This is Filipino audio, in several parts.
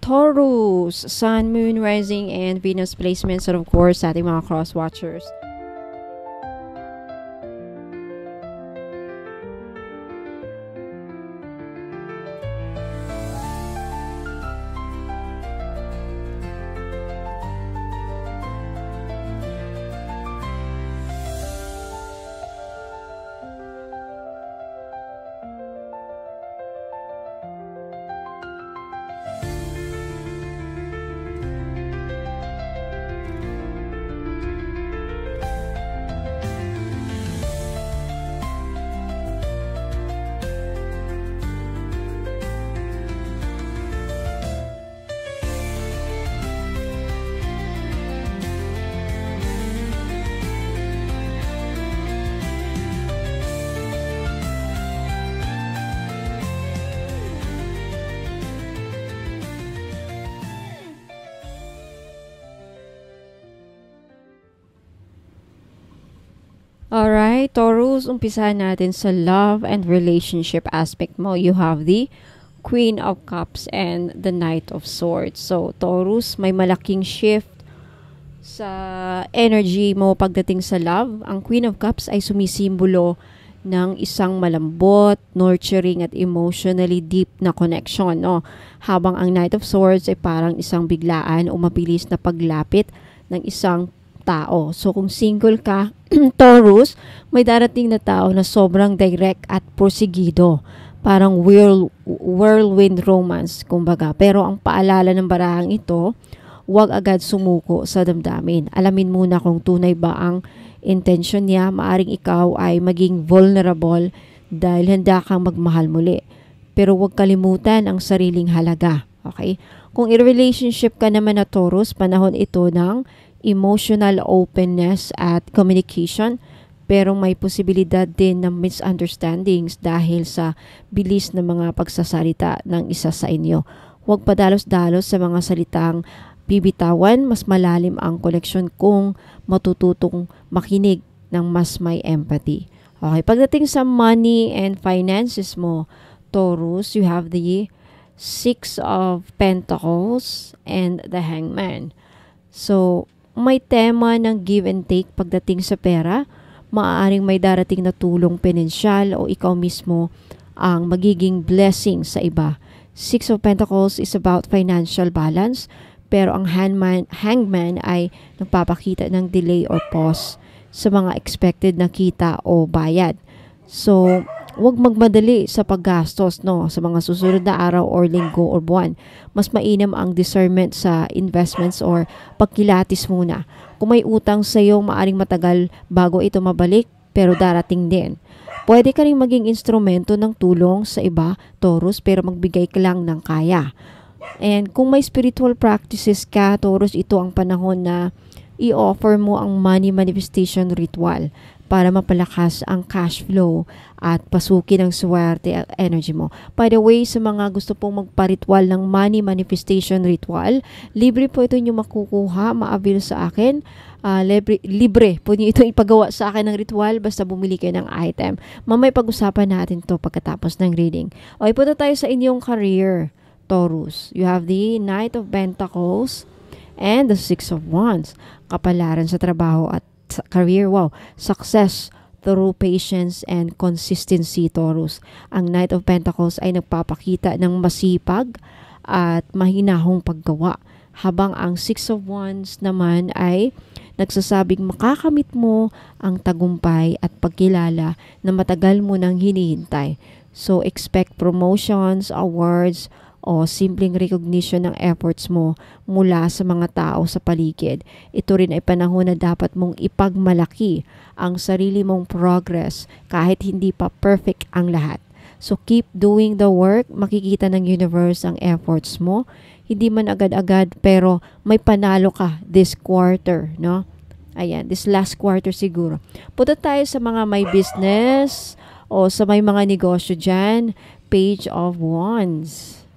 Taurus, Sun, Moon, Rising, and Venus placements, and of course, sa ating mga cross-watchers. Alright, Taurus, umpisahan natin sa love and relationship aspect mo. You have the Queen of Cups and the Knight of Swords. So, Taurus, may malaking shift sa energy mo pagdating sa love. Ang Queen of Cups ay sumisimbolo ng isang malambot, nurturing at emotionally deep na connection, no? Habang ang Knight of Swords ay parang isang biglaan o mabilis na paglapit ng isang tao. So, kung single ka, Taurus, may darating na tao na sobrang direct at porsigido. Parang whirlwind romance, kumbaga. Pero ang paalala ng barahang ito, huwag agad sumuko sa damdamin. Alamin muna kung tunay ba ang intention niya. Maaring ikaw ay maging vulnerable dahil handa kang magmahal muli. Pero huwag kalimutan ang sariling halaga. Okay? Kung i-relationship ka naman na Taurus, panahon ito ng emotional openness at communication, pero may posibilidad din ng misunderstandings dahil sa bilis ng mga pagsasalita ng isa sa inyo. Huwag padalos-dalos sa mga salitang bibitawan, mas malalim ang koneksyon kung matututong makinig ng mas may empathy. Okay, pagdating sa money and finances mo, Taurus, you have the Six of Pentacles and the Hangman. So, may tema ng give and take pagdating sa pera. Maaaring may darating na tulong pinansyal o ikaw mismo ang magiging blessing sa iba. Six of Pentacles is about financial balance, pero ang hangman ay nagpapakita ng delay or pause sa mga expected na kita o bayad. So, huwag magmadali sa paggastos, no, sa mga susunod na araw or linggo or buwan. Mas mainam ang discernment sa investments or pagkilatis muna. Kung may utang sa iyo, maaring matagal bago ito mabalik, pero darating din. Pwede ka rin maging instrumento ng tulong sa iba, Taurus, pero magbigay ka lang ng kaya. And kung may spiritual practices ka, Taurus, ito ang panahon na i-offer mo ang money manifestation ritual para mapalakas ang cash flow at pasukin ang swerte at energy mo. By the way, sa mga gusto pong magpa-ritual ng money manifestation ritual, libre po ito nyo makukuha, ma-avail sa akin. Libre po nyo ito ipagawa sa akin ng ritual basta bumili kayo ng item. Mamay pag-usapan natin to pagkatapos ng reading. Okay, punta tayo sa inyong career, Taurus. You have the Knight of Pentacles and the Six of Wands. Kapalaran sa trabaho at career, wow, success through patience and consistency, Taurus. Ang Knight of Pentacles ay nagpapakita ng masipag at mahinahong paggawa, habang ang Six of Wands naman ay nagsasabing makakamit mo ang tagumpay at pagkilala na matagal mo nang hinihintay. So, expect promotions, awards, o simpleng recognition ng efforts mo mula sa mga tao sa paligid. Ito rin ay panahon na dapat mong ipagmalaki ang sarili mong progress kahit hindi pa perfect ang lahat. So keep doing the work, makikita ng universe ang efforts mo. Hindi man agad-agad pero may panalo ka this quarter, no? Ayan, this last quarter siguro. Punta tayo sa mga may business o sa may mga negosyo dyan. Page of Wands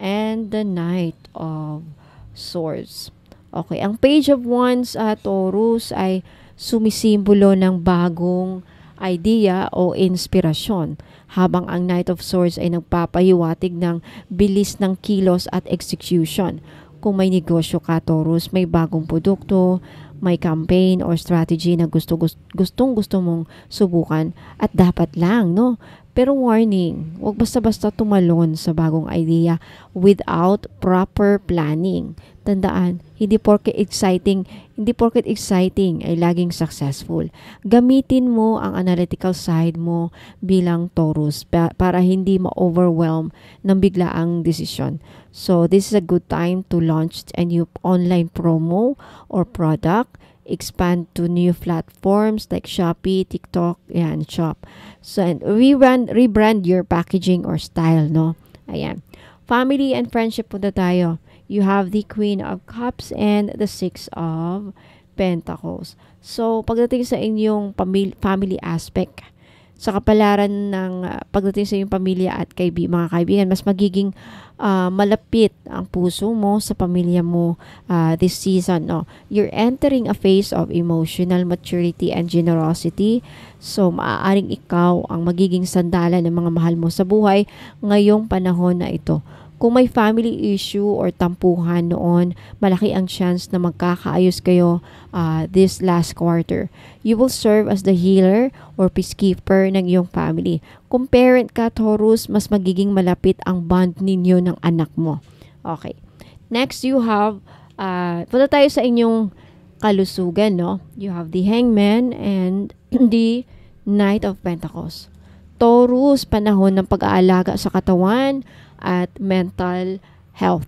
and the Knight of Swords. Okay, ang Page of Wands, Taurus, ay sumisimbolo ng bagong idea o inspirasyon, habang ang Knight of Swords ay nagpapahiwatig ng bilis ng kilos at execution. Kung may negosyo ka, Taurus, may bagong produkto, may campaign or strategy na gustong-gusto mong subukan at dapat lang, no? Pero warning, huwag basta-basta tumalon sa bagong idea without proper planning. Tandaan, hindi porket exciting ay laging successful. Gamitin mo ang analytical side mo bilang Taurus para hindi ma-overwhelm ng biglaang desisyon. So, this is a good time to launch a new online promo or product, expand to new platforms like Shopee, TikTok, and Shop. So, and rebrand your packaging or style, no? Ayan. Family and friendship punta tayo. You have the Queen of Cups and the Six of Pentacles. So, pagdating sa inyong family aspect, sa kapalaran ng pagdating sa iyong pamilya at mga kaibigan, mas magiging malapit ang puso mo sa pamilya mo this season. No? You're entering a phase of emotional maturity and generosity. So, maaaring ikaw ang magiging sandalan ng mga mahal mo sa buhay ngayong panahon na ito. Kung may family issue or tampuhan noon, malaki ang chance na magkakaayos kayo this last quarter. You will serve as the healer or peacekeeper ng iyong family. Kung parent ka, Taurus, mas magiging malapit ang bond ninyo ng anak mo. Okay. Next, you have, punta tayo sa inyong kalusugan, no? You have the Hangman and the Knight of Pentacles. Taurus, panahon ng pag-aalaga sa katawan at mental health.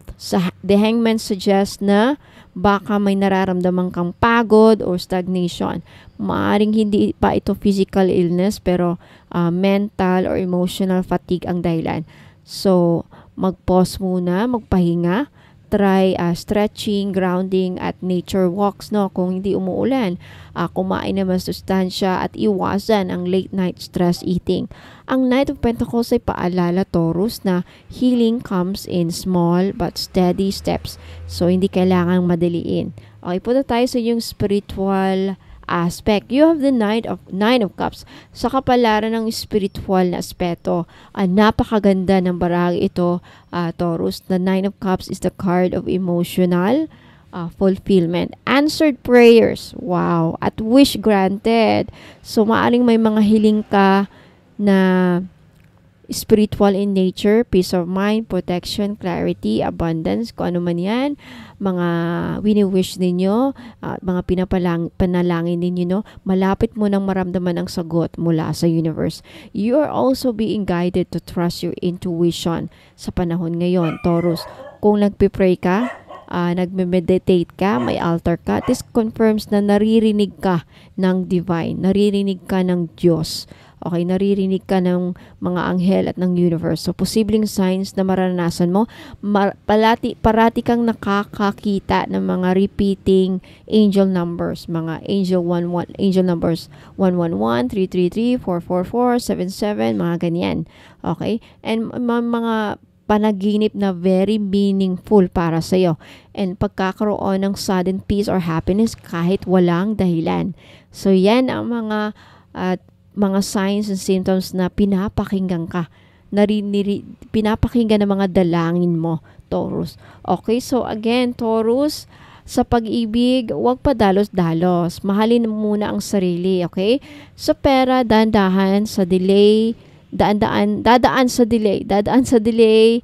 The Hangman suggests na baka may nararamdaman kang pagod or stagnation. Maaring hindi pa ito physical illness pero mental or emotional fatigue ang dahilan. So, mag-pause muna, magpahinga, try stretching, grounding at nature walks, no? Kung hindi umuulan, kumain naman sustansya at iwasan ang late night stress eating. Ang Knight of Pentacles ay paalala, Taurus, na healing comes in small but steady steps. So, hindi kailangang madaliin. Okay, punta tayo sa yung spiritual aspect. You have the Nine of Cups. Sa kapalaran ng spiritual na aspeto, napakaganda ng barangay ito, Taurus. The Nine of Cups is the card of emotional fulfillment. Answered prayers. Wow. At wish granted. So, maaring may mga hiling ka na spiritual in nature, peace of mind, protection, clarity, abundance, kung ano man yan, mga wini-wish ninyo, mga panalangin ninyo, no? Malapit mo nang maramdaman ang sagot mula sa universe. You are also being guided to trust your intuition sa panahon ngayon, Taurus. Kung nagpipray ka, nagme-meditate ka, may altar ka, this confirms na naririnig ka ng divine, naririnig ka ng Diyos. Okay, naririnig ka ng mga anghel at ng universe. So, posibleng signs na maranasan mo, parati kang nakakakita ng mga repeating angel numbers, mga angel numbers 111, 333, 444, 77, mga ganyan. Okay? And mga panaginip na very meaningful para sa iyo. And pagkakaroon ng sudden peace or happiness kahit walang dahilan. So, yan ang mga signs and symptoms na pinapakinggan ka. Pinapakinggan ng mga dalangin mo, Taurus. Okay, so again, Taurus, sa pag-ibig, huwag pa dalos-dalos. Mahalin muna ang sarili, okay? Sa pera, dahan-dahan, sa delay, dadaan sa delay,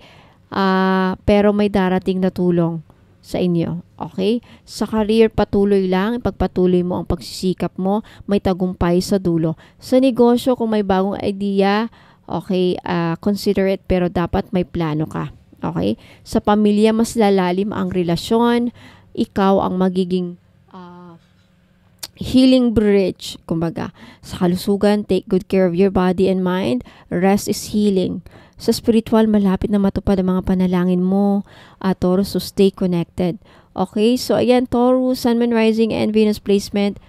pero may darating na tulong sa inyo. Okay? Sa career, patuloy lang. Ipagpatuloy mo ang pagsisikap mo. May tagumpay sa dulo. Sa negosyo, kung may bagong idea, okay, consider it, pero dapat may plano ka. Okay? Sa pamilya, mas lalalim ang relasyon. Ikaw ang magiging healing bridge. Kumbaga, sa kalusugan, take good care of your body and mind. Rest is healing. Sa spiritual, malapit na matupad ang mga panalangin mo, Taurus, so stay connected. Okay, so ayan, Taurus, Sun, Moon, Rising, and Venus placement.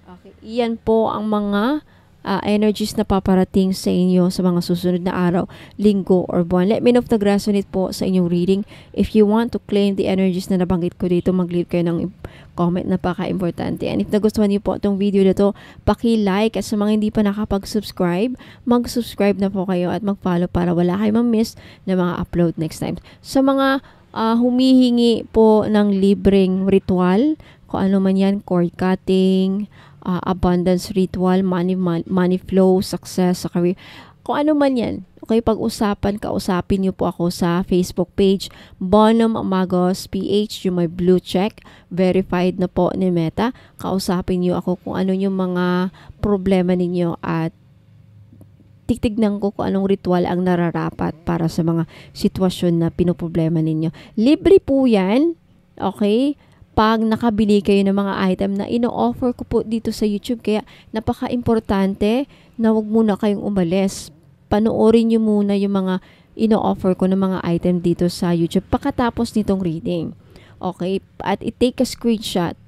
Okay, iyan po ang mga energies na paparating sa inyo sa mga susunod na araw, linggo, or buwan. Let me know if nag-resonate po sa inyong reading. If you want to claim the energies na nabanggit ko dito, mag-leave kayo ng comment, napaka-importante. And if nagustuhan niyo po itong video na to, paki-like, at sa mga hindi pa nakapag-subscribe, mag-subscribe na po kayo at mag-follow para wala kayong ma-miss na mga upload next time. Sa mga humihingi po ng libreng ritual, kung ano man yan, cord cutting, abundance ritual, money flow, success sa career, kung ano man yan, okay, kausapin niyo po ako sa Facebook page, Bonum Magos PH, yung may blue check, verified na po ni Meta. Kausapin niyo ako kung ano yung mga problema ninyo at titignan ko kung anong ritual ang nararapat para sa mga sitwasyon na pinoproblema ninyo. Libre po yan, okay? Pag nakabili kayo ng mga item na ino-offer ko po dito sa YouTube. Kaya napaka-importante na wag muna kayong umalis. Panoorin nyo muna yung mga ino-offer ko ng mga item dito sa YouTube pagkatapos nitong reading. Okay? At i-take a screenshot.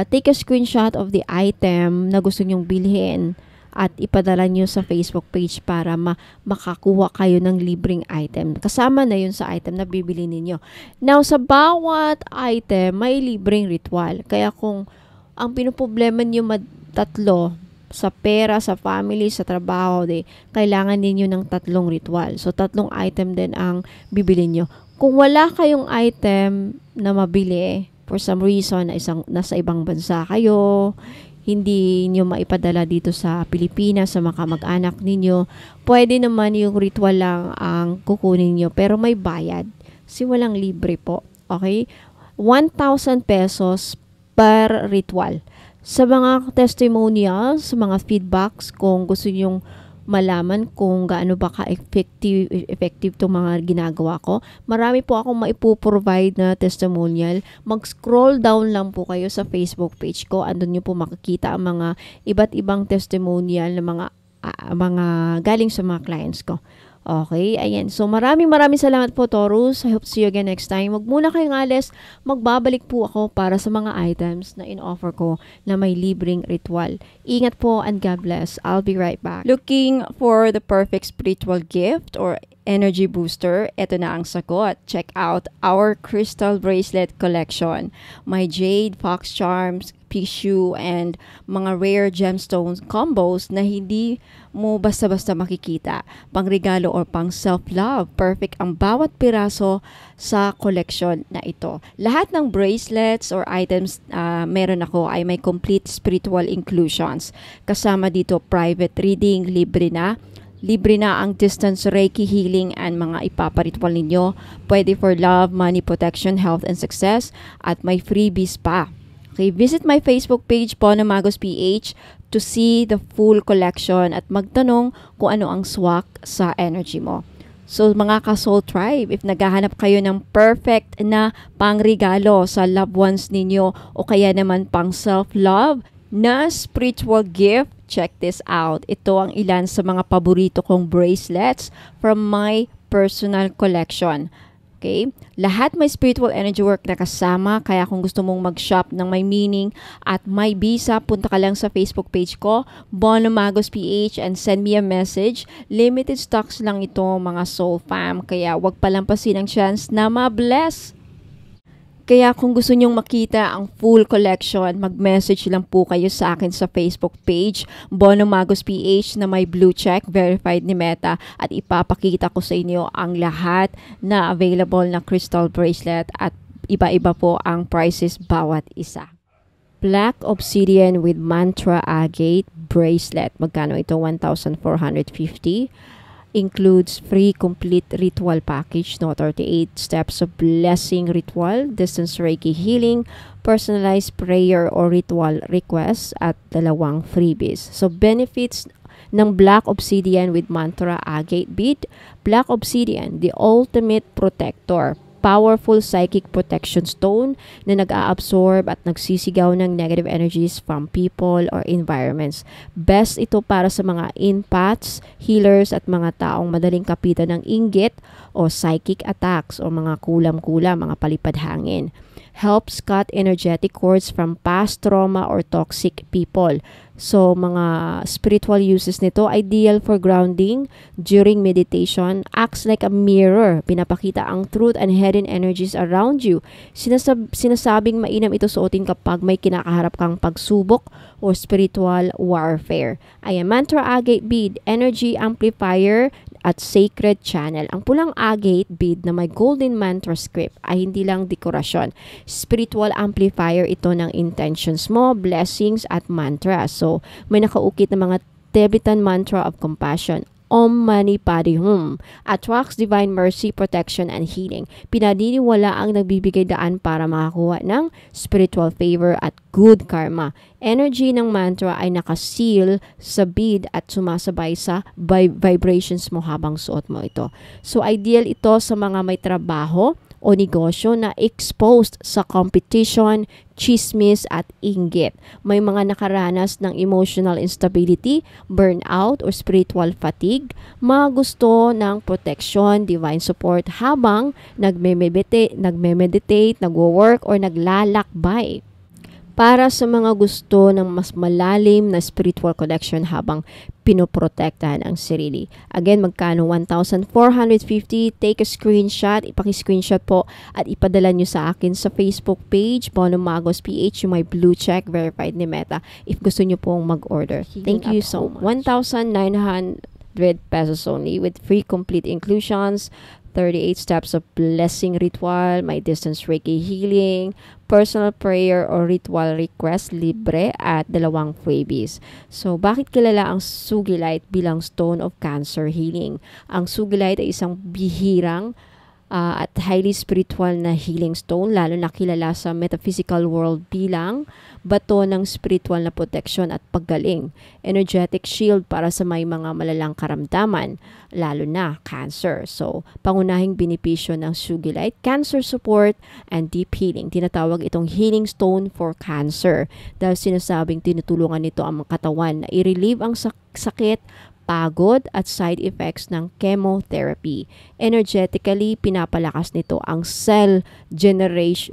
Take a screenshot of the item na gusto nyong bilhin at ipadala nyo sa Facebook page para makakuha kayo ng libreng item. Kasama na yun sa item na bibili ninyo. Now, sa bawat item, may libreng ritual. Kaya kung ang pinoproblema nyo tatlo, sa pera, sa family, sa trabaho, kailangan ninyo ng 3 ritual. So, 3 item din ang bibili nyo. Kung wala kayong item na mabili, for some reason, nasa ibang bansa kayo, hindi nyo maipadala dito sa Pilipinas, sa mga kamag-anak ninyo, pwede naman yung ritual lang ang kukunin nyo, pero may bayad. Kasi walang libre po. Okay? 1,000 pesos per ritual. Sa mga testimonials, sa mga feedbacks, kung gusto nyong malaman kung gaano ba ka-effective itong mga ginagawa ko, marami po akong maipoprovide na testimonial. Mag-scroll down lang po kayo sa Facebook page ko. Andun nyo po makikita ang mga iba't ibang testimonial na mga galing sa mga clients ko. Okay, ayan. So, maraming salamat po, Taurus. I hope to see you again next time. Wag muna kayong alis. Magbabalik po ako para sa mga items na in-offer ko na may libreng ritual. Ingat po and God bless. I'll be right back. Looking for the perfect spiritual gift or energy booster? Ito na ang sagot. Check out our crystal bracelet collection. My jade, fox charms, tissue, and mga rare gemstones combos na hindi mo basta-basta makikita. Pangregalo or pang self-love. Perfect ang bawat piraso sa collection na ito. Lahat ng bracelets or items meron ako ay may complete spiritual inclusions. Kasama dito private reading, libre na ang distance Reiki healing and mga ipaparitwal ninyo. Pwede for love, money, protection, health, and success. At may freebies pa. Okay, visit my Facebook page, Bonum Magos PH, to see the full collection at magtanong kung ano ang swak sa energy mo. So, mga ka-soul tribe, if naghahanap kayo ng perfect na pangregalo sa loved ones ninyo o kaya naman pang self-love na spiritual gift, check this out. Ito ang ilan sa mga paborito kong bracelets from my personal collection. Okay? Lahat may spiritual energy work na kasama, kaya kung gusto mong mag-shop ng may meaning at may visa, punta ka lang sa Facebook page ko, Bonum Magos PH, and send me a message. Limited stocks lang ito, mga soul fam, kaya wag palampasin ang chance na ma-bless. Kaya kung gusto nyong makita ang full collection, mag-message lang po kayo sa akin sa Facebook page, Bonum Magos PH, na may blue check, verified ni Meta, at ipapakita ko sa inyo ang lahat na available na crystal bracelet at iba-iba po ang prices bawat isa. Black Obsidian with Mantra Agate bracelet. Magkano ito? 1,450. Includes free complete ritual package, no, 38 steps of blessing ritual, distance Reiki healing, personalized prayer or ritual requests at 2 freebies. So benefits ng Black Obsidian with Mantra Agate bead. Black Obsidian, the ultimate protector. Powerful psychic protection stone na nag-a-absorb at nagsisigaw ng negative energies from people or environments. Best ito para sa mga empaths, healers at mga taong madaling kapitan ng inggit o psychic attacks o mga kulam-kulam, mga palipad hangin. helps cut energetic cords from past trauma or toxic people. So, mga spiritual uses nito, ideal for grounding during meditation, acts like a mirror. Pinapakita ang truth and hidden energies around you. Sinasabing mainam ito suotin kapag may kinakaharap kang pagsubok or spiritual warfare. Ay, mantra agate bead, energy amplifier at sacred channel. Ang pulang agate bead na may golden mantra script ay hindi lang dekorasyon. Spiritual amplifier ito ng intentions mo, blessings at mantra. So, may nakaukit na mga Tibetan mantra of compassion. Om Mani Padme Hum attracts divine mercy, protection, and healing. Pinaniniwala ang nagbibigay daan para makakuha ng spiritual favor at good karma. Energy ng mantra ay nakaseal sa bead at sumasabay sa vibrations mo habang suot mo ito. So, ideal ito sa mga may trabaho o negosyo na exposed sa competition, chismis at inggit. May mga nakaranas ng emotional instability, burnout or spiritual fatigue, mga gusto ng protection, divine support habang nagme-meditate, nagwo-work or naglalakbay. Para sa mga gusto ng mas malalim na spiritual connection habang pinoprotektahan ang sarili. Again, magkano? 1,450. Take a screenshot. Ipaki-screenshot po at ipadala nyo sa akin sa Facebook page, Bono Magos PH, yung may blue check, verified ni Meta, if gusto nyo pong mag-order. Thank you so much. 1,900 pesos only with free complete inclusions, 38 steps of blessing ritual, may distance Reiki healing, personal prayer or ritual request libre at 2 freebies. So, bakit kilala ang Sugilite bilang stone of cancer healing? Ang Sugilite ay isang bihirang at highly spiritual na healing stone, lalo na kilala sa metaphysical world bilang bato ng spiritual na protection at paggaling. Energetic shield para sa may mga malalang karamdaman, lalo na cancer. So, pangunahing benepisyo ng Sugilite, cancer support and deep healing. Tinatawag itong healing stone for cancer dahil sinasabing tinutulungan nito ang katawan na i-relieve ang sakit, pagod at side effects ng chemotherapy. Energetically, pinapalakas nito ang cell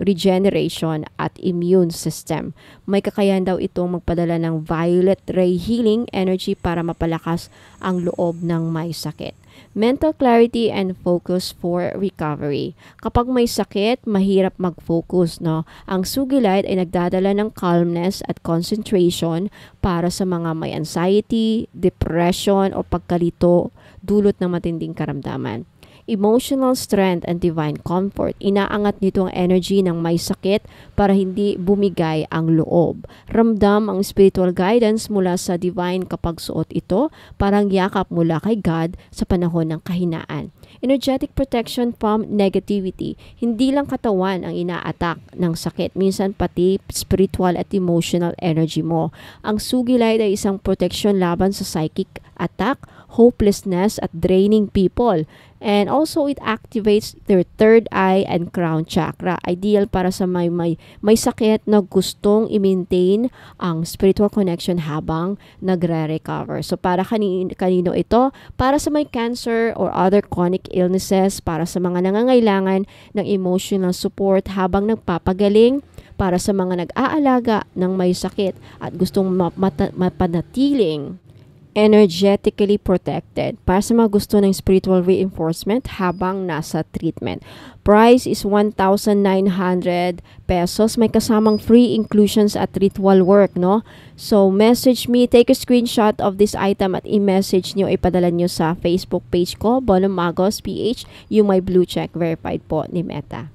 regeneration at immune system. May kakayahan daw itong magpadala ng violet ray healing energy para mapalakas ang loob ng may sakit. Mental clarity and focus for recovery. Kapag may sakit, mahirap mag-focus, no? Ang Sugilite ay nagdadala ng calmness at concentration para sa mga may anxiety, depression o pagkalito dulot ng matinding karamdaman. Emotional strength and divine comfort. Inaangat nito ang energy ng may sakit para hindi bumigay ang loob. Ramdam ang spiritual guidance mula sa divine kapag suot ito, parang yakap mula kay God sa panahon ng kahinaan. Energetic protection from negativity. Hindi lang katawan ang ina-attack ng sakit, minsan pati spiritual at emotional energy mo. Ang Sugilite ay isang protection laban sa psychic attack, hopelessness at draining people. And also, it activates their third eye and crown chakra. Ideal para sa may sakit na gustong i-maintain ang spiritual connection habang nagre-recover. So, para kanino ito? Para sa may cancer or other chronic illnesses, para sa mga nangangailangan ng emotional support habang nagpapagaling, para sa mga nag-aalaga ng may sakit at gustong mapanatiling energetically protected, para sa mga gusto ng spiritual reinforcement habang nasa treatment. Price is 1,900 pesos. May kasamang free inclusions at ritual work, no? So, message me, take a screenshot of this item at i-message nyo, ipadala nyo sa Facebook page ko, Bono Magos PH, yung may blue check verified po ni Meta.